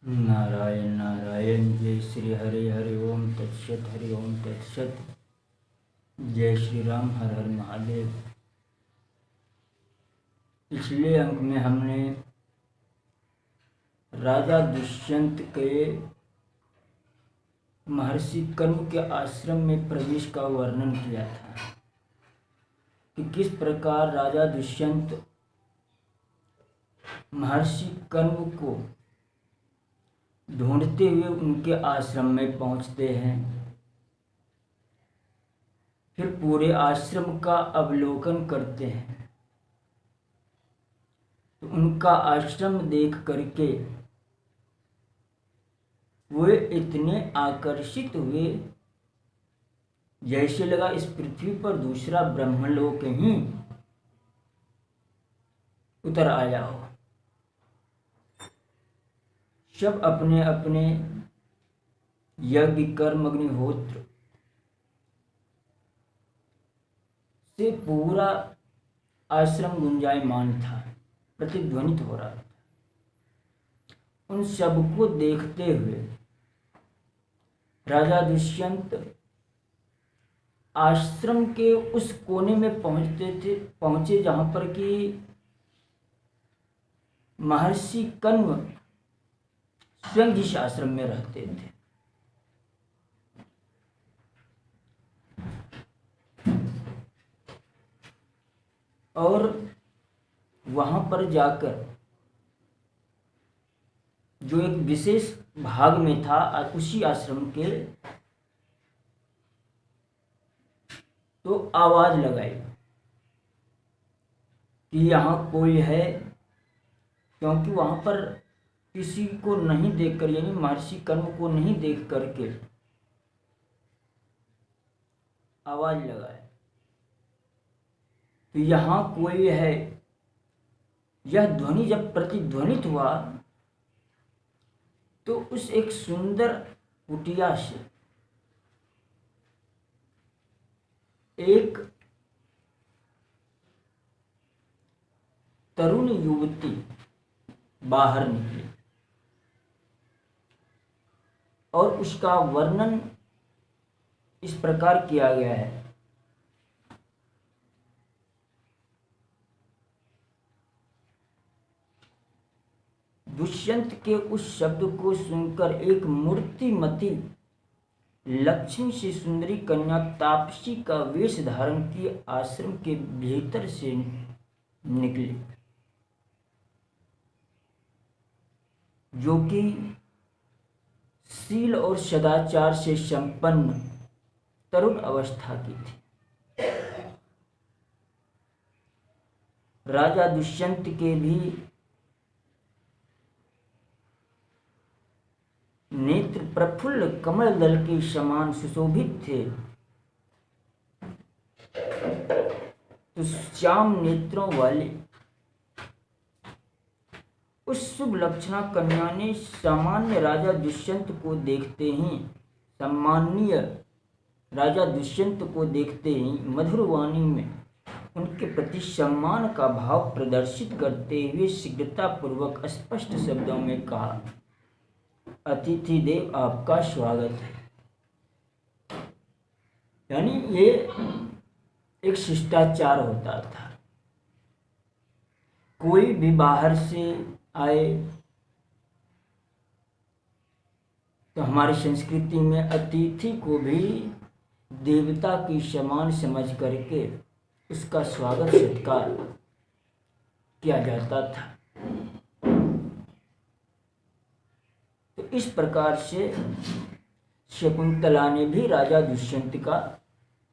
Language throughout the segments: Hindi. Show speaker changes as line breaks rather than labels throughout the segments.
नारायण नारायण। जय श्री हरि हरि ओम तत्सत। हरि ओम तत्सत। जय श्री राम। हर हर महादेव। पिछले अंक में हमने राजा दुष्यंत के महर्षि कण्व के आश्रम में प्रवेश का वर्णन किया था कि किस प्रकार राजा दुष्यंत महर्षि कण्व को ढूंढते हुए उनके आश्रम में पहुंचते हैं। फिर पूरे आश्रम का अवलोकन करते हैं तो उनका आश्रम देख करके वे इतने आकर्षित हुए जैसे लगा इस पृथ्वी पर दूसरा ब्रह्मलोक ही उतर आया हो। सब अपने अपने यज्ञ कर्म अग्निहोत्र से पूरा आश्रम गुंजायमान था, प्रतिध्वनित हो रहा था। उन सबको देखते हुए राजा दुष्यंत आश्रम के उस कोने में पहुंचे जहां पर कि महर्षि कण्व स्वयं जिस आश्रम में रहते थे। और वहां पर जाकर जो एक विशेष भाग में था उसी आश्रम के, तो आवाज लगाई कि यहाँ कोई है, क्योंकि वहां पर किसी को नहीं देखकर, यानी महर्षि कण्व को नहीं देख करके आवाज लगाए तो यहाँ कोई है। यह ध्वनि जब प्रतिध्वनित हुआ तो उस एक सुंदर कुटिया से एक तरुण युवती बाहर निकली और उसका वर्णन इस प्रकार किया गया है। दुष्यंत के उस शब्द को सुनकर एक मूर्तिमती लक्ष्मी से सुंदरी कन्या तापसी का वेश धारण किए आश्रम के भीतर से निकली, जो कि शील और सदाचार से संपन्न तरुण अवस्था की थी। राजा दुष्यंत के भी नेत्र प्रफुल्ल कमल दल के समान सुशोभित थे। तो श्याम नेत्रों वाले उस शुभ लक्षणा कन्या ने सामान्य राजा दुष्यंत को देखते ही, सम्माननीय राजा दुष्यंत को देखते ही मधुर वाणी में उनके प्रति सम्मान का भाव प्रदर्शित करते हुए शीघ्रता पूर्वक स्पष्ट शब्दों में कहा, अतिथि देव आपका स्वागत है। यानी ये एक शिष्टाचार होता था। कोई भी बाहर से आए तो हमारी संस्कृति में अतिथि को भी देवता की समान समझ करके उसका स्वागत सत्कार किया जाता था। तो इस प्रकार से शकुंतला ने भी राजा दुष्यंत का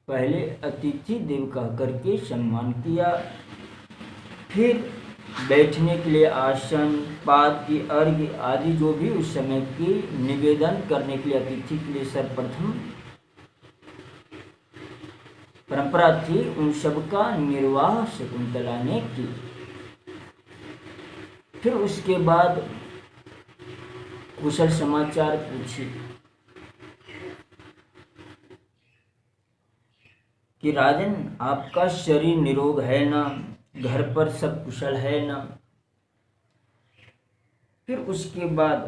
पहले अतिथि देव कह करके सम्मान किया। फिर बैठने के लिए आसन, पाद्य, अर्घ्य आदि जो भी उस समय की निवेदन करने के लिए अतिथि के लिए सर्वप्रथम परंपरा थी, उन सब का निर्वाह शकुंतला ने की। फिर उसके बाद कुशल समाचार पूछे कि राजन आपका शरीर निरोग है ना, घर पर सब कुशल है ना। फिर उसके बाद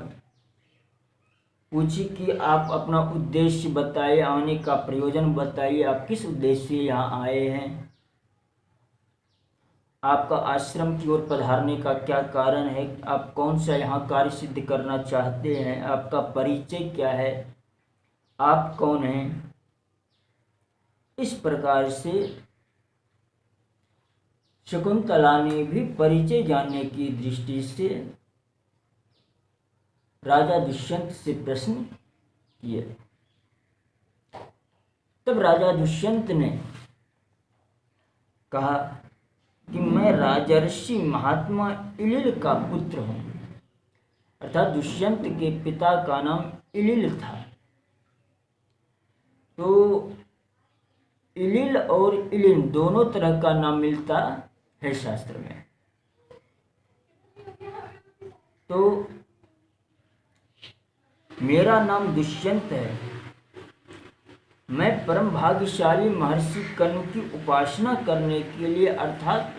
पूछी कि आप अपना उद्देश्य बताइए, आने का प्रयोजन बताइए, आप किस उद्देश्य से यहाँ आए हैं, आपका आश्रम की ओर पधारने का क्या कारण है, आप कौन सा यहाँ कार्य सिद्ध करना चाहते हैं, आपका परिचय क्या है, आप कौन हैं। इस प्रकार से शकुंतला ने भी परिचय जानने की दृष्टि से राजा दुष्यंत से प्रश्न किए। तब राजा दुष्यंत ने कहा कि मैं राजर्षि महात्मा इलिल का पुत्र हूँ। अर्थात दुष्यंत के पिता का नाम इलिल था। तो इलिल और इलिन दोनों तरह का नाम मिलता है शास्त्र में। तो मेरा नाम दुष्यंत है। मैं परम भाग्यशाली महर्षि कर्ण की उपासना करने के लिए अर्थात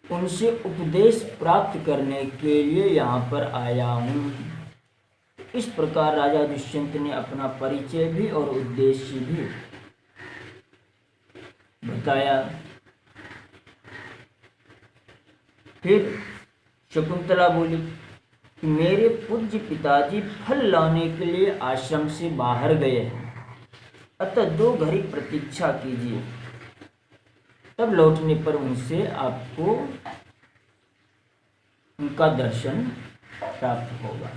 उनसे उपदेश प्राप्त करने के लिए यहाँ पर आया हूँ। इस प्रकार राजा दुष्यंत ने अपना परिचय भी और उद्देश्य भी बताया। फिर शकुंतला बोली कि मेरे पूज्य पिताजी फल लाने के लिए आश्रम से बाहर गए हैं, अतः 2 घड़ी प्रतीक्षा कीजिए, तब लौटने पर उनसे आपको उनका दर्शन प्राप्त होगा।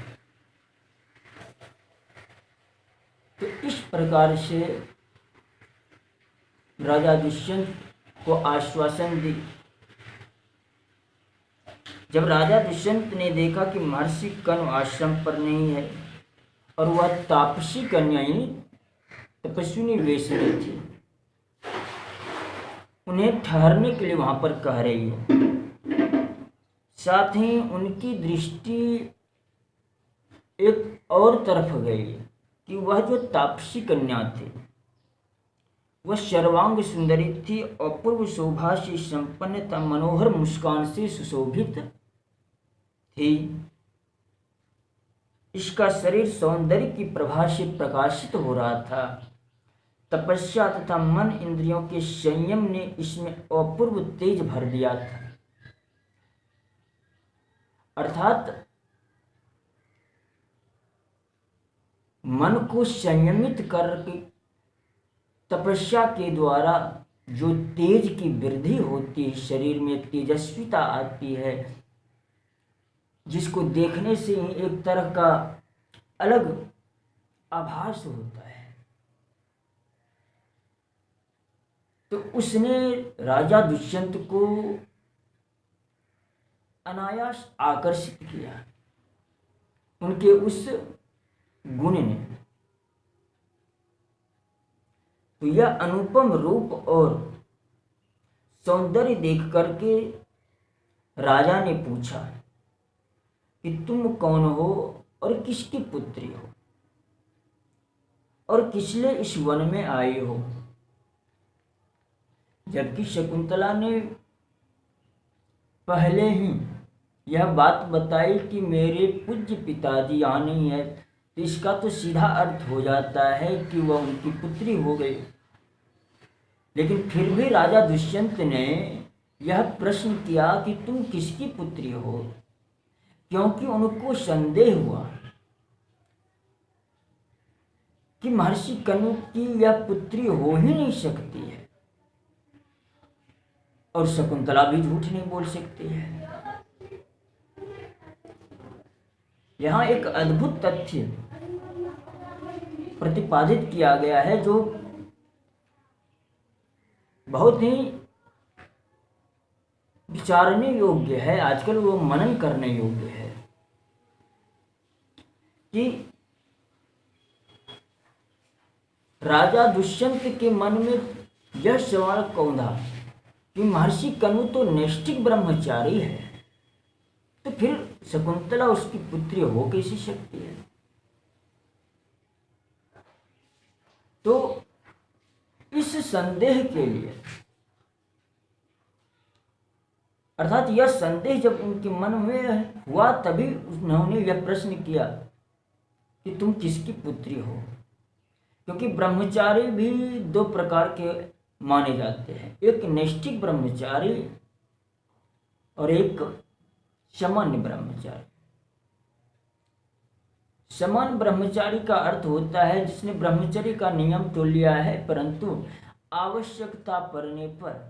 तो इस प्रकार से राजा दुष्यंत को आश्वासन दी। जब राजा दुष्यंत ने देखा कि महर्षि कर्ण आश्रम पर नहीं है और वह तापसी कन्याएं तपस्विनी वेश में थी, उन्हें ठहरने के लिए वहां पर कह रही है, साथ ही उनकी दृष्टि एक और तरफ गई कि वह जो तापसी कन्या थी वह सर्वांग सुंदरी थी, अपूर्व शोभा से संपन्न तथा मनोहर मुस्कान से सुशोभित थी। इसका शरीर सौंदर्य की प्रभा से प्रकाशित हो रहा था। तपस्या तथा मन इंद्रियों के संयम ने इसमें अपूर्व तेज भर दिया था। अर्थात मन को संयमित करके तपस्या के द्वारा जो तेज की वृद्धि होती है, शरीर में तेजस्विता आती है, जिसको देखने से ही एक तरह का अलग आभास होता है। तो उसने राजा दुष्यंत को अनायास आकर्षित किया, उनके उस गुण ने। तो यह अनुपम रूप और सौंदर्य देख करके राजा ने पूछा कि तुम कौन हो और किसकी पुत्री हो और किस लिए इस वन में आई हो। जबकि शकुंतला ने पहले ही यह बात बताई कि मेरे पूज्य पिताजी यहाँ नहीं है, तो इसका तो सीधा अर्थ हो जाता है कि वह उनकी पुत्री हो गई। लेकिन फिर भी राजा दुष्यंत ने यह प्रश्न किया कि तुम किसकी पुत्री हो, क्योंकि उनको संदेह हुआ कि महर्षि कर्ण की यह पुत्री हो ही नहीं सकती है और शकुंतला भी झूठ नहीं बोल सकती है। यहाँ एक अद्भुत तथ्य प्रतिपादित किया गया है जो बहुत ही विचारने योग्य है, आजकल वो मनन करने योग्य है कि राजा दुष्यंत के मन में यह सवाल कौंधा कि महर्षि कनु तो नैष्ठिक ब्रह्मचारी है, तो फिर शकुंतला उसकी पुत्री हो कैसी सकती है। तो इस संदेह के लिए, अर्थात यह संदेह जब उनके मन में हुआ, तभी उन्होंने यह प्रश्न किया कि तुम किसकी पुत्री हो, क्योंकि ब्रह्मचारी भी दो प्रकार के माने जाते हैं, एक नैष्ठिक ब्रह्मचारी और एक सामान्य ब्रह्मचारी। सामान्य ब्रह्मचारी का अर्थ होता है जिसने ब्रह्मचर्य का नियम तो लिया है परंतु आवश्यकता पड़ने पर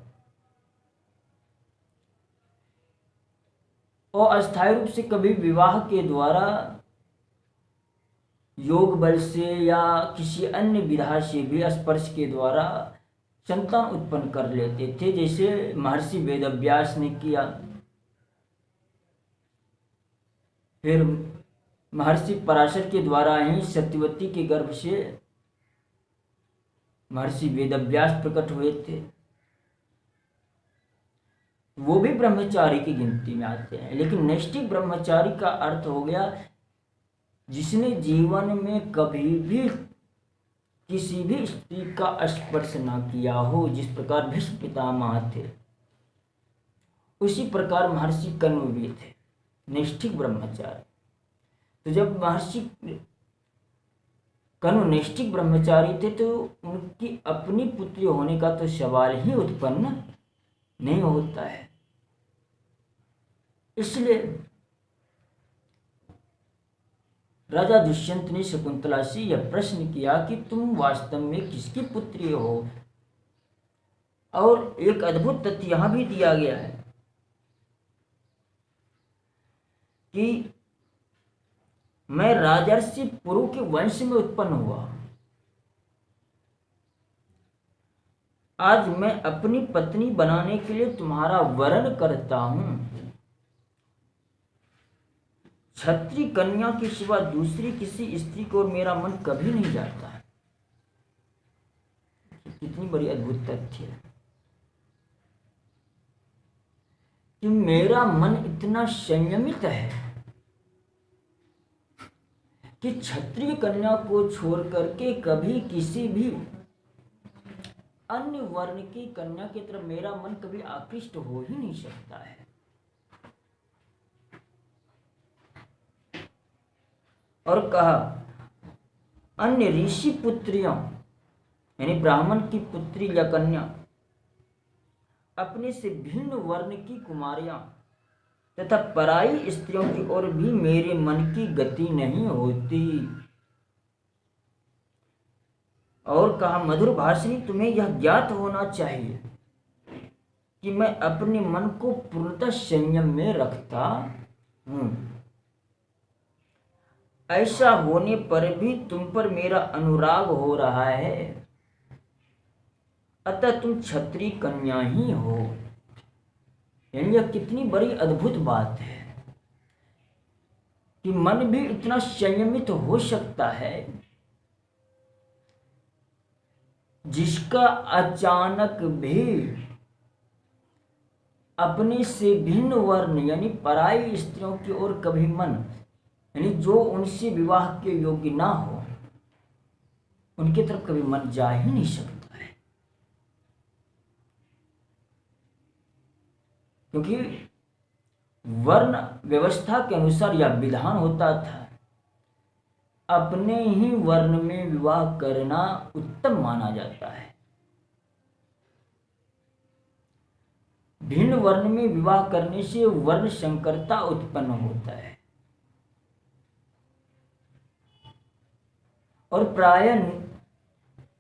और अस्थायी रूप से कभी विवाह के द्वारा योग बल से या किसी अन्य विधा से भी स्पर्श के द्वारा संतान उत्पन्न कर लेते थे, जैसे महर्षि वेदव्यास ने किया। फिर महर्षि पराशर के द्वारा ही सत्यवती के गर्भ से महर्षि वेदव्यास प्रकट हुए थे, वो भी ब्रह्मचारी की गिनती में आते हैं। लेकिन नैष्ठिक ब्रह्मचारी का अर्थ हो गया जिसने जीवन में कभी भी किसी भी स्त्री का स्पर्श ना किया हो। जिस प्रकार भीष्म पितामह थे उसी प्रकार महर्षि कण्व भी थे नैष्ठिक ब्रह्मचारी। तो जब महर्षि कण्व नैष्ठिक ब्रह्मचारी थे तो उनकी अपनी पुत्री होने का तो सवाल ही उत्पन्न नहीं होता है। इसलिए राजा दुष्यंत ने शकुंतला से यह प्रश्न किया कि तुम वास्तव में किसकी पुत्री हो। और एक अद्भुत तथ्य यहां भी दिया गया है कि मैं राजर्षि पुरु के वंश में उत्पन्न हुआ। आज मैं अपनी पत्नी बनाने के लिए तुम्हारा वरण करता हूं। क्षत्रिय कन्या के सिवा दूसरी किसी स्त्री को मेरा मन कभी नहीं जाता है। कितनी बड़ी अद्भुत तथ्य है कि मेरा मन इतना संयमित है कि क्षत्रिय कन्या को छोड़ करके कभी किसी भी अन्य वर्ण की कन्या की तरफ मेरा मन कभी आकृष्ट हो ही नहीं सकता है। और कहा अन्य ऋषि पुत्रियों यानी ब्राह्मण की पुत्री या कन्या अपने से भिन्न वर्ण की कुमारियां तथा पराई स्त्रियों की ओर भी मेरे मन की गति नहीं होती। और कहा मधुर भाषिणी तुम्हें यह ज्ञात होना चाहिए कि मैं अपने मन को पूर्णतः संयम में रखता हूं। ऐसा होने पर भी तुम पर मेरा अनुराग हो रहा है, अतः तुम क्षत्रिय कन्या ही हो। यानी यह कितनी बड़ी अद्भुत बात है कि मन भी इतना संयमित हो सकता है जिसका अचानक भी अपने से भिन्न वर्ण यानी पराई स्त्रियों की ओर कभी मन यानी जो उनसे विवाह के योग्य ना हो उनकी तरफ कभी मन जा ही नहीं सकता है। क्योंकि वर्ण व्यवस्था के अनुसार यह विधान होता था अपने ही वर्ण में विवाह करना उत्तम माना जाता है। भिन्न वर्ण में विवाह करने से वर्ण संकरता उत्पन्न होता है और प्राय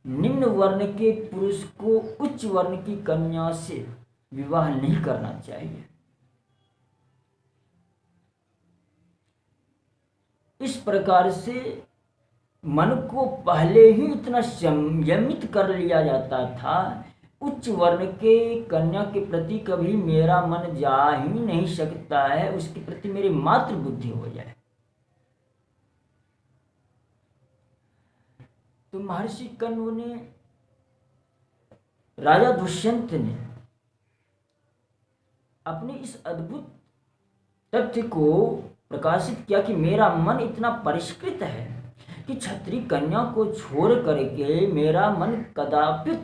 निम्न वर्ण के पुरुष को उच्च वर्ण की कन्या से विवाह नहीं करना चाहिए। इस प्रकार से मन को पहले ही इतना संयमित कर लिया जाता था, उच्च वर्ण के कन्या के प्रति कभी मेरा मन जा ही नहीं सकता है, उसके प्रति मेरी मात्र बुद्धि हो जाए। तो महर्षि कण्व ने राजा दुष्यंत ने अपने इस अद्भुत तथ्य को प्रकाशित किया कि मेरा मन इतना परिष्कृत है कि क्षत्रिय कन्या को छोड़ करके मेरा मन कदापि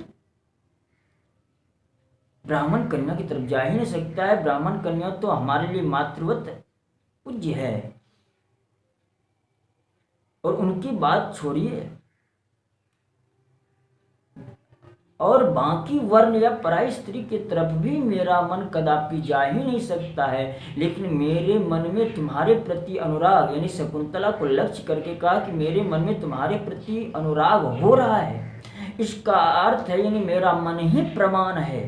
ब्राह्मण कन्या की तरफ जा ही नहीं सकता है। ब्राह्मण कन्या तो हमारे लिए मातृवत पूज्य है और उनकी बात छोड़िए, और बाकी वर्ण या पराई स्त्री की तरफ भी मेरा मन कदापि जा ही नहीं सकता है, लेकिन मेरे मन में तुम्हारे प्रति अनुराग, यानी शकुंतला को लक्ष्य करके कहा कि मेरे मन में तुम्हारे प्रति अनुराग हो रहा है। इसका अर्थ है यानी मेरा मन ही प्रमाण है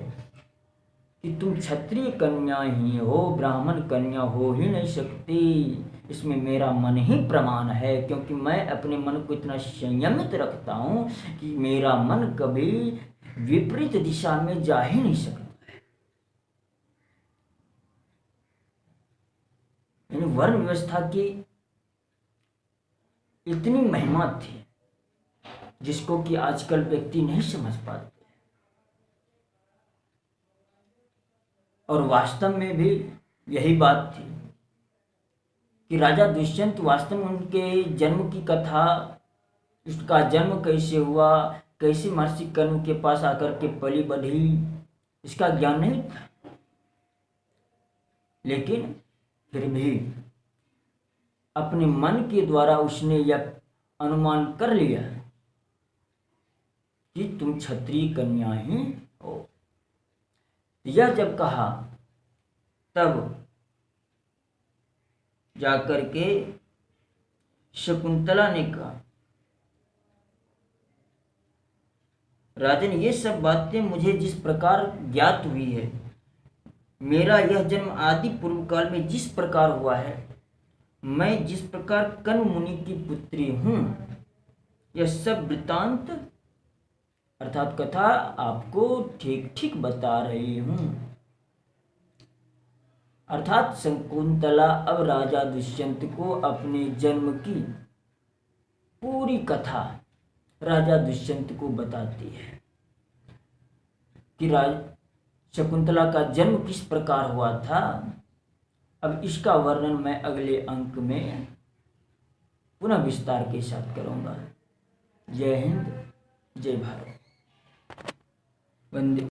कि तुम क्षत्रिय कन्या ही हो, ब्राह्मण कन्या हो ही नहीं सकती। इसमें मेरा मन ही प्रमाण है, क्योंकि मैं अपने मन को इतना संयमित रखता हूँ कि मेरा मन कभी विपरीत दिशा में जा ही नहीं सकता है। यानी वर्ण व्यवस्था की इतनी महिमा थी जिसको कि आजकल व्यक्ति नहीं समझ पाते, और वास्तव में भी यही बात थी कि राजा दुष्यंत वास्तव में उनके जन्म की कथा, उसका जन्म कैसे हुआ, कैसे महर्षि कर्ण के पास आकर के पली बढ़ी, इसका ज्ञान नहीं था। लेकिन फिर भी अपने मन के द्वारा उसने यह अनुमान कर लिया कि तुम क्षत्रिय कन्या ही हो। यह जब कहा तब जाकर के शकुंतला ने कहा, राजन, ये सब बातें मुझे जिस प्रकार ज्ञात हुई है, मेरा यह जन्म आदि पूर्व काल में जिस प्रकार हुआ है, मैं जिस प्रकार कण्व मुनि की पुत्री हूँ, यह सब वृत्तांत अर्थात कथा आपको ठीक ठीक बता रही हूँ। अर्थात शकुंतला अब राजा दुष्यंत को अपने जन्म की पूरी कथा राजा दुष्यंत को बताती है कि शकुंतला का जन्म किस प्रकार हुआ था। अब इसका वर्णन मैं अगले अंक में पुनः विस्तार के साथ करूँगा। जय हिंद, जय भारत, वंदे।